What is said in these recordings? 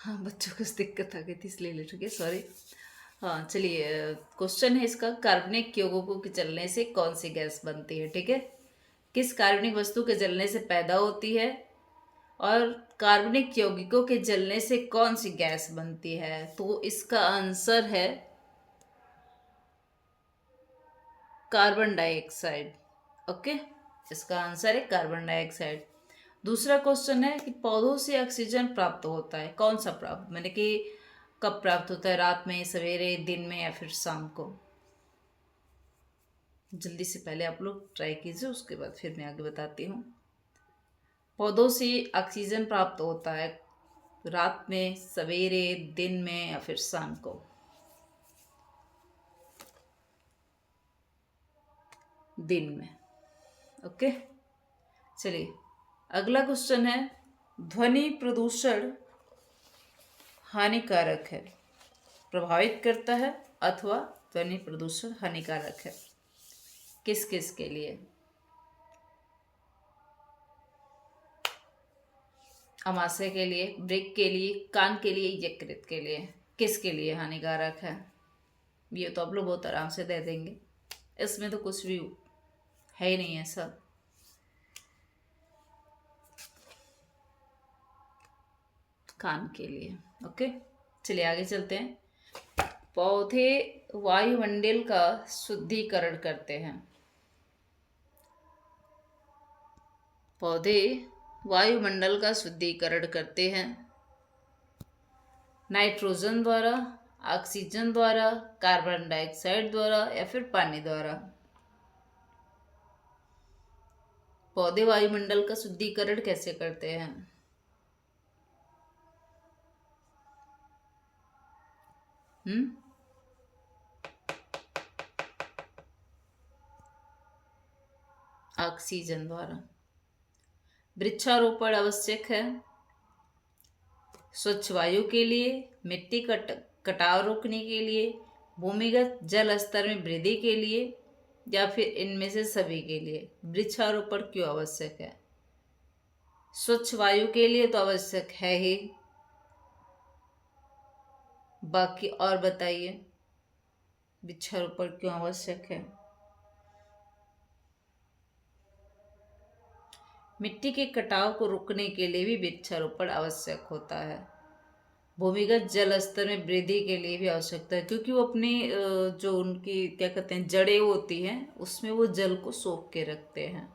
हाँ, बच्चों को दिक्कत आ गई थी इसलिए लेट हो गया, सॉरी। हाँ चलिए, क्वेश्चन है इसका, कार्बनिक यौगिकों के जलने से कौन सी गैस बनती है। ठीक है, किस कार्बनिक वस्तु के जलने से पैदा होती है और कार्बनिक यौगिकों के जलने से कौन सी गैस बनती है। तो इसका आंसर है कार्बन डाइऑक्साइड। ओके, इसका आंसर है कार्बन डाइऑक्साइड। दूसरा क्वेश्चन है कि पौधों से ऑक्सीजन प्राप्त होता है, कौन सा प्राप्त, मैंने कि कब प्राप्त होता है, रात में, सवेरे, दिन में या फिर शाम को। जल्दी से पहले आप लोग ट्राई कीजिए, उसके बाद फिर मैं आगे बताती हूँ। पौधों से ऑक्सीजन प्राप्त होता है रात में, सवेरे, दिन में या फिर शाम को। दिन में। ओके, चलिए अगला क्वेश्चन है, ध्वनि प्रदूषण हानिकारक है, प्रभावित करता है अथवा ध्वनि प्रदूषण हानिकारक है, किस किस के लिए। आमाशय के लिए, ब्रेक के लिए, कान के लिए, यकृत के लिए, किसके लिए हानिकारक है। ये तो आप लोग बहुत आराम से दे देंगे, इसमें तो कुछ भी है ही नहीं ऐसा। कान के लिए। ओके, चलिए आगे चलते हैं। पौधे वायुमंडल का शुद्धिकरण करते हैं। पौधे वायुमंडल का शुद्धिकरण करते हैं नाइट्रोजन द्वारा, ऑक्सीजन द्वारा, कार्बन डाइऑक्साइड द्वारा या फिर पानी द्वारा। पौधे वायुमंडल का शुद्धिकरण कैसे करते हैं। ऑक्सीजन द्वारा। वृक्षारोपण आवश्यक है स्वच्छ वायु के लिए, मिट्टी का कटाव रोकने के लिए, भूमिगत जल स्तर में वृद्धि के लिए या फिर इनमें से सभी के लिए। वृक्षारोपण क्यों आवश्यक है। स्वच्छ वायु के लिए तो आवश्यक है ही, बाकी और बताइए वृक्षारोपण क्यों आवश्यक है। मिट्टी के कटाव को रोकने के लिए भी वृक्षारोपण आवश्यक होता है। भूमिगत जल स्तर में वृद्धि के लिए भी आवश्यकता है, क्योंकि वो अपनी जो उनकी क्या कहते हैं जड़ें होती हैं, उसमें वो जल को सोख के रखते हैं।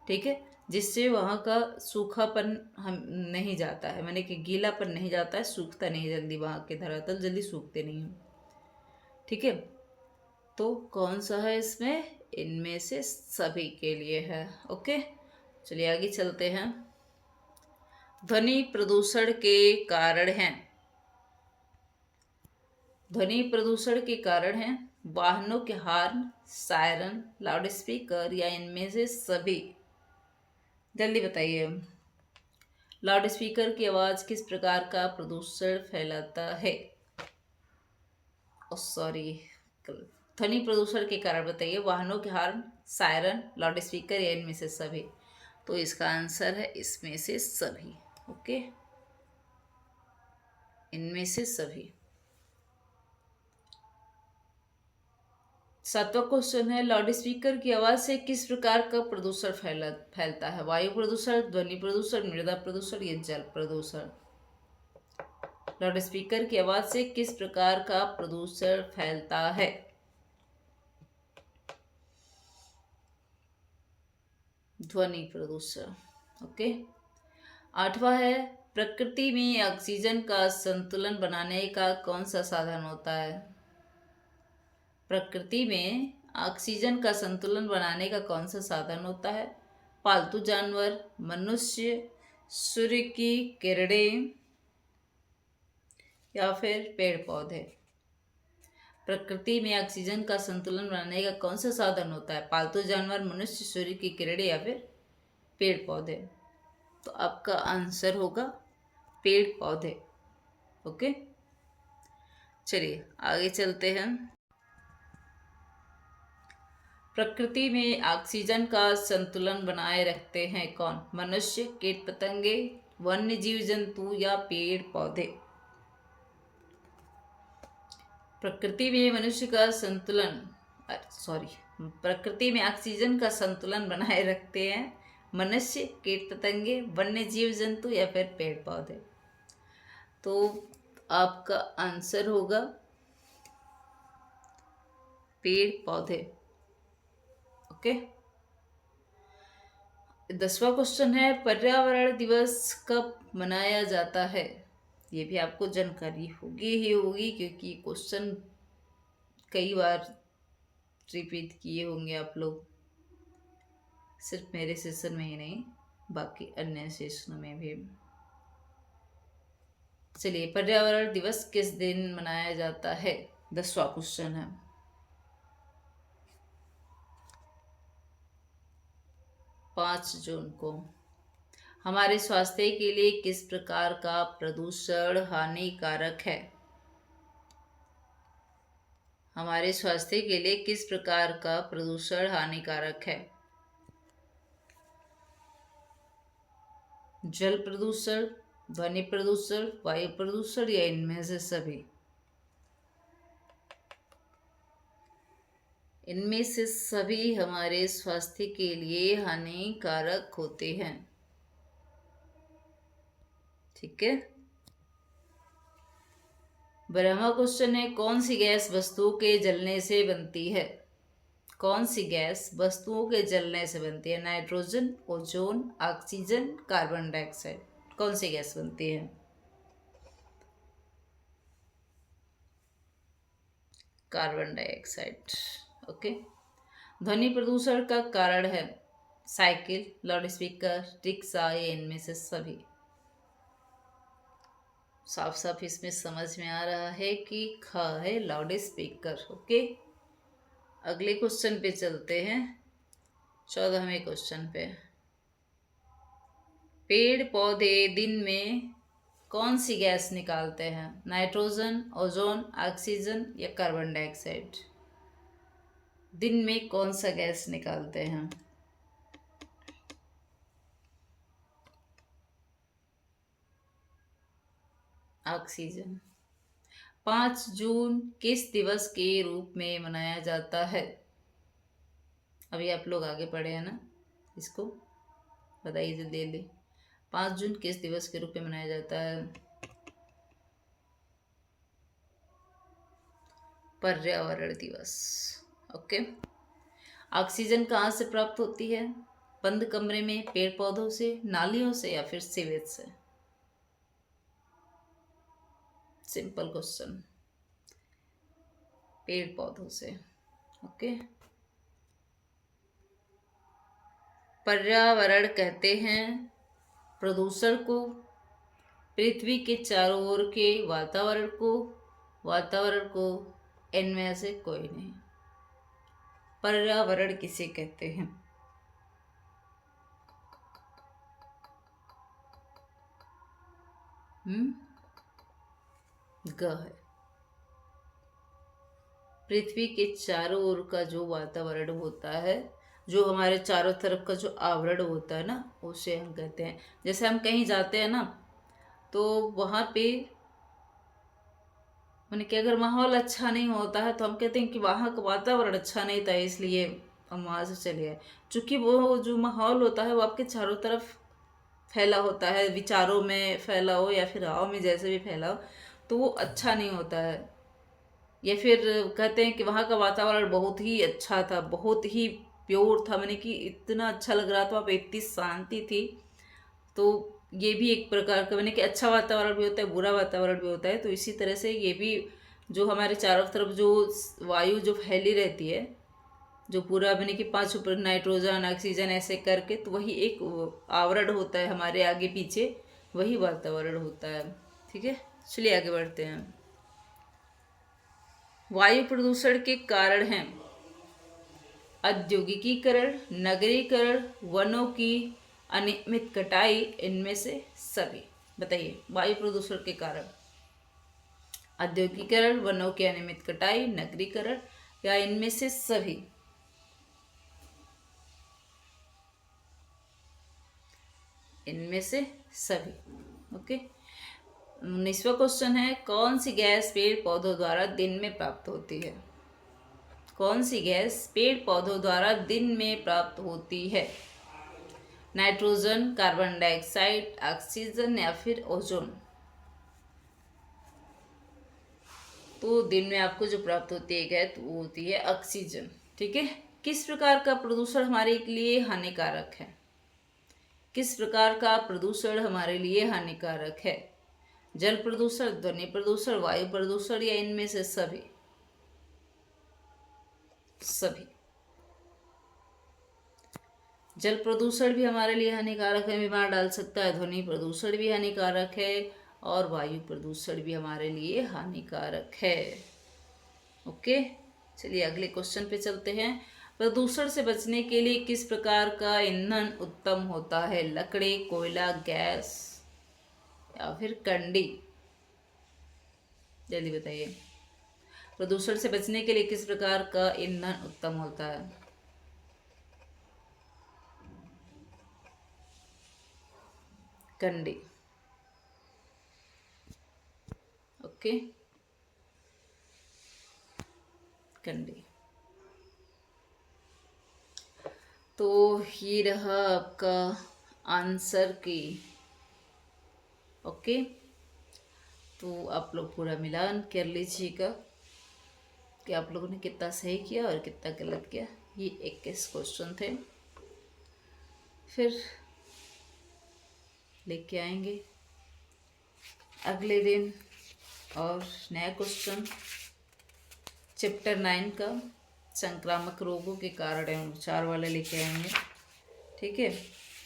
ठीक है, जिससे वहाँ का सूखापन हम नहीं जाता है, मैंने कि गीलापन नहीं जाता है, सूखता नहीं जल्दी, वहाँ के धरातल जल्दी सूखते नहीं हैं। ठीक है, तो कौन सा है इसमें, इनमें से सभी के लिए है। ओके, चलिए आगे चलते हैं। ध्वनि प्रदूषण के कारण हैं। ध्वनि प्रदूषण के कारण हैं वाहनों के हॉर्न, सायरन, लाउडस्पीकर या इनमें से सभी। जल्दी बताइए, लाउडस्पीकर की आवाज़ किस प्रकार का प्रदूषण फैलाता है। सॉरी, ध्वनि प्रदूषण के कारण बताइए, वाहनों के हॉर्न, सायरन, लाउडस्पीकर या इनमें से सभी। तो इसका आंसर है इसमें से सभी। ओके, इनमें से सभी। सातवां क्वेश्चन है, लाउडस्पीकर की आवाज़ से किस प्रकार का प्रदूषण फैलता है। वायु प्रदूषण, ध्वनि प्रदूषण, मृदा प्रदूषण या जल प्रदूषण। लाउडस्पीकर की आवाज़ से किस प्रकार का प्रदूषण फैलता है। ध्वनि प्रदूषण। ओके, आठवां है, प्रकृति में ऑक्सीजन का संतुलन बनाने का कौन सा साधन होता है। प्रकृति में ऑक्सीजन का संतुलन बनाने का कौन सा साधन होता है। पालतू जानवर, मनुष्य, सूर्य की किरणें या फिर पेड़ पौधे। प्रकृति में ऑक्सीजन का संतुलन बनाने का कौन सा साधन होता है। पालतू जानवर, मनुष्य, सूर्य की किरणें या फिर पेड़ पौधे। तो आपका आंसर होगा पेड़ पौधे। ओके, चलिए आगे चलते हैं। प्रकृति में ऑक्सीजन का संतुलन बनाए रखते हैं कौन। मनुष्य, कीट पतंगे, वन्य जीव जंतु या पेड़ पौधे। प्रकृति में मनुष्य का संतुलन, सॉरी, प्रकृति में ऑक्सीजन का संतुलन बनाए रखते हैं मनुष्य, कीट पतंगे, वन्य जीव जंतु या फिर पेड़ पौधे। तो आपका आंसर होगा पेड़ पौधे। ओके। 10वां क्वेश्चन है, पर्यावरण दिवस कब मनाया जाता है? ये भी आपको जानकारी होगी ही होगी, क्योंकि क्वेश्चन कई बार रिपीट किए होंगे आप लोग, सिर्फ मेरे सेशन में ही नहीं, बाकी अन्य सेशनों में भी। चलिए, पर्यावरण दिवस किस दिन मनाया जाता है? 10वां क्वेश्चन है। 5 जून को। हमारे स्वास्थ्य के लिए किस प्रकार का प्रदूषण हानिकारक है? हमारे स्वास्थ्य के लिए किस प्रकार का प्रदूषण हानिकारक है? जल प्रदूषण, ध्वनि प्रदूषण, वायु प्रदूषण या इनमें से सभी? इनमें से सभी हमारे स्वास्थ्य के लिए हानिकारक होते हैं। ठीक है। 12वां क्वेश्चन है, कौन सी गैस वस्तुओं के जलने से बनती है? कौन सी गैस वस्तुओं के जलने से बनती है? Nitrogen, ozone, oxygen, carbon dioxide. कौन सी गैस बनती है? Carbon dioxide. ओके। ध्वनि प्रदूषण का कारण है साइकिल, लाउड स्पीकर, रिक्शा या इनमें से सभी? साफ साफ इसमें समझ में आ रहा है कि ख है लाउड स्पीकर। ओके। अगले क्वेश्चन पे चलते हैं, 14वें क्वेश्चन पे। पेड़ पौधे दिन में कौन सी गैस निकालते हैं? नाइट्रोजन, ओजोन, ऑक्सीजन या कार्बन डाइऑक्साइड? दिन में कौन सा गैस निकालते हैं? ऑक्सीजन। 5 जून किस दिवस के रूप में मनाया जाता है? अभी आप लोग आगे पढ़े हैं ना, इसको बताइए जल्दी जल्दी। 5 जून किस दिवस के रूप में मनाया जाता है? पर्यावरण दिवस। ओके। ऑक्सीजन कहाँ से प्राप्त होती है? बंद कमरे में, पेड़ पौधों से, नालियों से या फिर सीवेज से? सिंपल क्वेश्चन, पेड़ पौधों से। ओके। पर्यावरण कहते हैं प्रदूषण को, पृथ्वी के चारों ओर के वातावरण को इनमें से कोई नहीं। पर्यावरण किसे कहते हैं? ग है। पृथ्वी के चारों ओर का जो वातावरण होता है, जो हमारे चारों तरफ का जो आवरण होता है ना, उसे हम कहते हैं। जैसे हम कहीं जाते हैं ना, तो वहाँ पे मैंने कि अगर माहौल अच्छा नहीं होता है तो हम कहते हैं कि वहाँ का वातावरण अच्छा नहीं था, इसलिए हम वहाँ से चले आए। चूँकि वो जो माहौल होता है वो आपके चारों तरफ फैला होता है, विचारों में फैला हो या फिर हवा में जैसे भी फैला हो, तो वो अच्छा नहीं होता है। या फिर कहते हैं कि वहाँ का वातावरण बहुत ही अच्छा था, बहुत ही प्योर था, मैंने कि इतना अच्छा लग रहा था, वहाँ पे इतनी शांति थी। तो ये भी एक प्रकार का, मैंने कि अच्छा वातावरण भी होता है, बुरा वातावरण भी होता है। तो इसी तरह से ये भी जो हमारे चारों तरफ जो वायु जो फैली रहती है, जो पूरा मैंने कि 5 ऊपर नाइट्रोजन, ऑक्सीजन ऐसे करके, तो वही एक आवरण होता है हमारे आगे पीछे, वही वातावरण होता है। ठीक है, चलिए आगे बढ़ते हैं। वायु प्रदूषण के कारण हैं औद्योगिकीकरण, नगरीकरण, वनों की अनियमित कटाई, इनमें से सभी? बताइए, वायु प्रदूषण के कारण औद्योगिकीकरण, वनों की अनियमित कटाई, नगरीकरण या इनमें से सभी? इनमें से सभी। ओके। 19वां क्वेश्चन है, कौन सी गैस पेड़ पौधों द्वारा दिन में प्राप्त होती है? कौन सी गैस पेड़ पौधों द्वारा दिन में प्राप्त होती है? नाइट्रोजन, कार्बन डाइऑक्साइड, ऑक्सीजन या फिर ओजोन? तो दिन में आपको जो प्राप्त होती है गैस वो होती है ऑक्सीजन। ठीक है। किस प्रकार का प्रदूषण हमारे लिए हानिकारक है? किस प्रकार का प्रदूषण हमारे लिए हानिकारक है? जल प्रदूषण, ध्वनि प्रदूषण, वायु प्रदूषण या इनमें से सभी? सभी। जल प्रदूषण भी हमारे लिए हानिकारक है, बीमार डाल सकता है। ध्वनि प्रदूषण भी हानिकारक है और वायु प्रदूषण भी हमारे लिए हानिकारक है। ओके, चलिए अगले क्वेश्चन पे चलते हैं। प्रदूषण से बचने के लिए किस प्रकार का ईंधन उत्तम होता है? लकड़ी, कोयला, गैस या फिर कंडी? जल्दी बताइए। प्रदूषण से बचने के लिए किस प्रकार का ईंधन उत्तम होता है? कंडी। ओके, कंडी। तो ये रहा आपका आंसर की। ओके, तो आप लोग पूरा मिलान कर लीजिएगा कि आप लोगों ने कितना सही किया और कितना गलत किया। ये 21 क्वेश्चन थे। फिर लेके आएंगे अगले दिन और नया क्वेश्चन चैप्टर 9 का संक्रामक रोगों के कारण एवं उपचार वाले लेके आएंगे। ठीक है।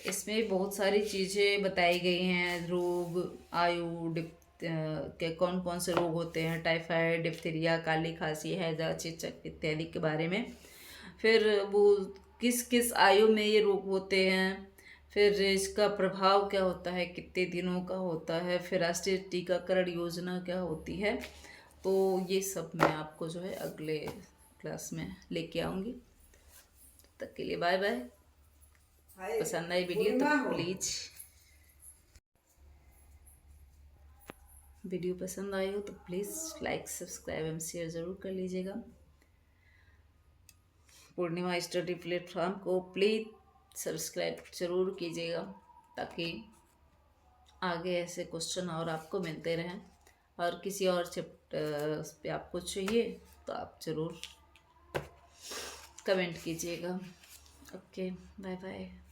इसमें बहुत सारी चीज़ें बताई गई हैं, रोग, आयु, के कौन कौन से रोग होते हैं, टाइफाइड, डिप्थीरिया, काली खांसी, हैजा, चेचक इत्यादि के बारे में। फिर वो किस किस आयु में ये रोग होते हैं, फिर इसका प्रभाव क्या होता है, कितने दिनों का होता है, फिर राष्ट्रीय टीकाकरण योजना क्या होती है। तो ये सब मैं आपको जो है अगले क्लास में लेके आऊँगी। तब तक के लिए बाय बाय। पसंद आई वीडियो तो पसंद आई हो तो प्लीज़ लाइक, सब्सक्राइब एवं शेयर ज़रूर कर लीजिएगा। पूर्णिमा स्टडी प्लेटफॉर्म को प्लीज़ सब्सक्राइब ज़रूर कीजिएगा ताकि आगे ऐसे क्वेश्चन और आपको मिलते रहें। और किसी और चैप्टर पे आपको चाहिए तो आप ज़रूर कमेंट कीजिएगा। Okay, bye bye.